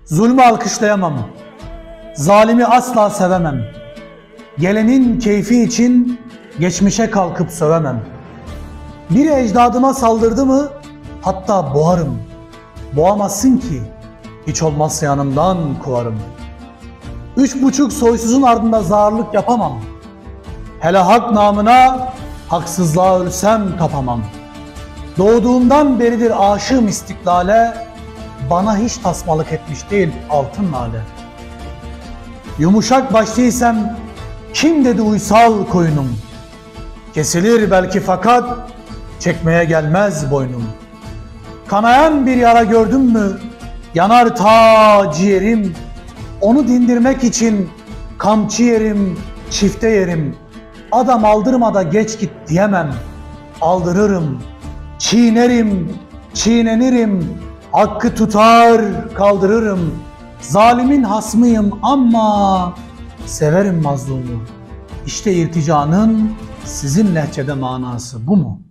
Zulmü alkışlayamam, zalimi asla sevemem. Gelenin keyfi için geçmişe kalkıp sövemem. Biri ecdadıma saldırdı mı hatta boğarım. Boğamazsın ki, hiç olmazsa yanımdan kovarım. 3,5 soysuzun ardında zağırlık yapamam. Hele hak namına haksızlığa ölsem kapamam. Doğduğumdan beridir aşığım istiklale, bana hiç tasmalık etmiş değil altın lale. Yumuşak başlıysam kim dedi uysal koyunum? Kesilir belki fakat çekmeye gelmez boynum. Kanayan bir yara gördüm mü yanar ta ciğerim. Onu dindirmek için kamçı yerim, çifte yerim. Adam aldırma da geç git diyemem. Aldırırım, çiğnerim, çiğnenirim. Hakkı tutar, kaldırırım. Zalimin hasmıyım ama severim mazlumu. İşte irticanın sizin lehçede manası bu mu?